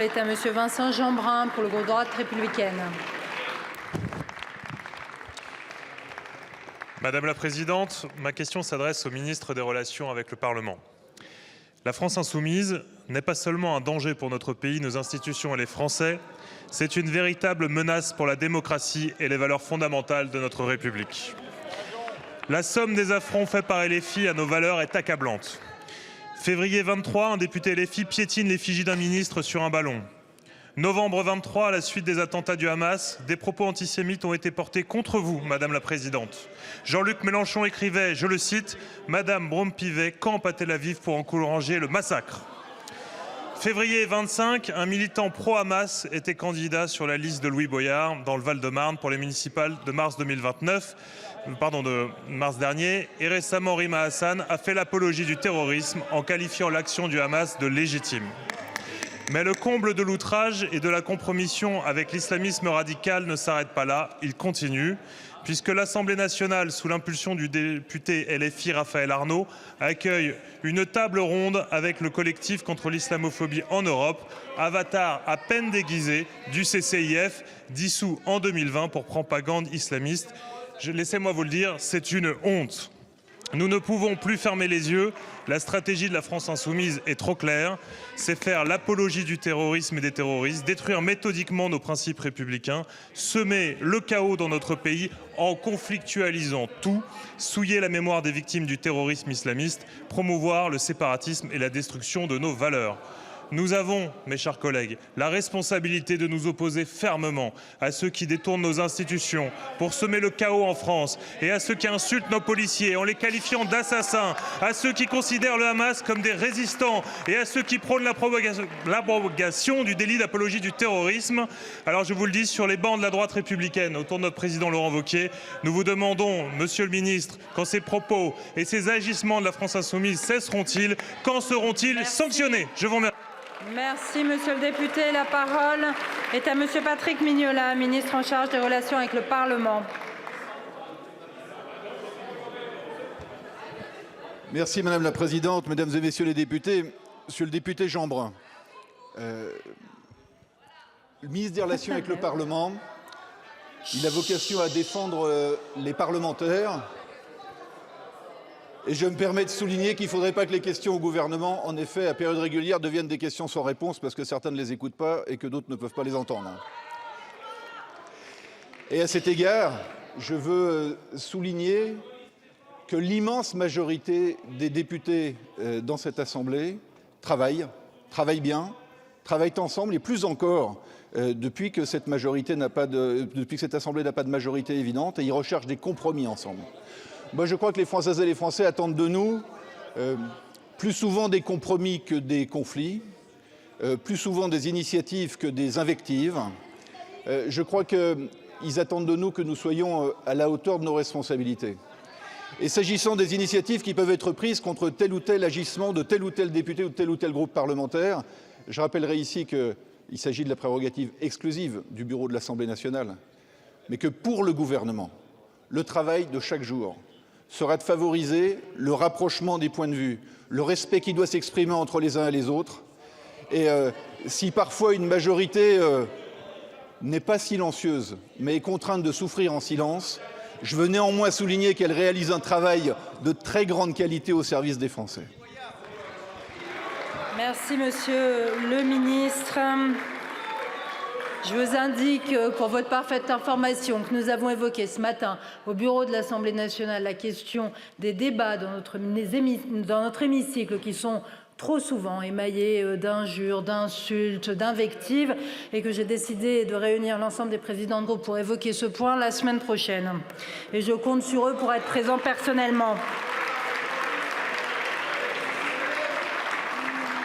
Est à Monsieur Vincent Jeanbrun pour le groupe Droite républicaine. Madame la Présidente, ma question s'adresse au ministre des Relations avec le Parlement. La France insoumise n'est pas seulement un danger pour notre pays, nos institutions et les Français, c'est une véritable menace pour la démocratie et les valeurs fondamentales de notre République. La somme des affronts faits par LFI à nos valeurs est accablante. Février 23, un député LFI piétine l'effigie d'un ministre sur un ballon. Novembre 23, à la suite des attentats du Hamas, des propos antisémites ont été portés contre vous, Madame la Présidente. Jean-Luc Mélenchon écrivait, je le cite, « Madame Braun-Pivet campe à Tel Aviv pour encourager le massacre ». Février 25, un militant pro-Hamas était candidat sur la liste de Louis Boyard dans le Val-de-Marne pour les municipales de mars de mars dernier. Et récemment, Rima Hassan a fait l'apologie du terrorisme en qualifiant l'action du Hamas de légitime. Mais le comble de l'outrage et de la compromission avec l'islamisme radical ne s'arrête pas là, il continue, puisque l'Assemblée nationale, sous l'impulsion du député LFI Raphaël Arnaud, accueille une table ronde avec le collectif contre l'islamophobie en Europe, avatar à peine déguisé du CCIF, dissous en 2020 pour propagande islamiste. Laissez-moi vous le dire, c'est une honte. Nous ne pouvons plus fermer les yeux. La stratégie de la France insoumise est trop claire. C'est faire l'apologie du terrorisme et des terroristes, détruire méthodiquement nos principes républicains, semer le chaos dans notre pays en conflictualisant tout, souiller la mémoire des victimes du terrorisme islamiste, promouvoir le séparatisme et la destruction de nos valeurs. Nous avons, mes chers collègues, la responsabilité de nous opposer fermement à ceux qui détournent nos institutions pour semer le chaos en France et à ceux qui insultent nos policiers en les qualifiant d'assassins, à ceux qui considèrent le Hamas comme des résistants et à ceux qui prônent l'abrogation du délit d'apologie du terrorisme. Alors je vous le dis, sur les bancs de la droite républicaine, autour de notre président Laurent Wauquiez, nous vous demandons, Monsieur le Ministre, quand ces propos et ces agissements de la France insoumise cesseront-ils? Quand seront-ils sanctionnés? Je vous remercie. Merci, Monsieur le député. La parole est à Monsieur Patrick Mignola, ministre en charge des relations avec le Parlement. Merci Madame la Présidente, Mesdames et Messieurs les députés. Monsieur le député Jeanbrun, le ministre des Relations avec le Parlement, il a vocation à défendre les parlementaires. Et je me permets de souligner qu'il ne faudrait pas que les questions au gouvernement, en effet, à période régulière, deviennent des questions sans réponse parce que certains ne les écoutent pas et que d'autres ne peuvent pas les entendre. Et à cet égard, je veux souligner que l'immense majorité des députés dans cette Assemblée travaillent bien, travaillent ensemble et plus encore depuis que cette Assemblée n'a pas de majorité évidente et ils recherchent des compromis ensemble. Moi, je crois que les Françaises et les Français attendent de nous plus souvent des compromis que des conflits, plus souvent des initiatives que des invectives. Je crois qu'ils attendent de nous que nous soyons à la hauteur de nos responsabilités. Et s'agissant des initiatives qui peuvent être prises contre tel ou tel agissement de tel ou tel député ou de tel ou tel groupe parlementaire, je rappellerai ici qu'il s'agit de la prérogative exclusive du bureau de l'Assemblée nationale, mais que pour le gouvernement, le travail de chaque jour sera de favoriser le rapprochement des points de vue, le respect qui doit s'exprimer entre les uns et les autres. Et si parfois une majorité n'est pas silencieuse, mais est contrainte de souffrir en silence, je veux néanmoins souligner qu'elle réalise un travail de très grande qualité au service des Français. Merci, Monsieur le Ministre. Je vous indique, pour votre parfaite information, que nous avons évoqué ce matin au bureau de l'Assemblée nationale la question des débats dans notre hémicycle qui sont trop souvent émaillés d'injures, d'insultes, d'invectives et que j'ai décidé de réunir l'ensemble des présidents de groupe pour évoquer ce point la semaine prochaine. Et je compte sur eux pour être présents personnellement.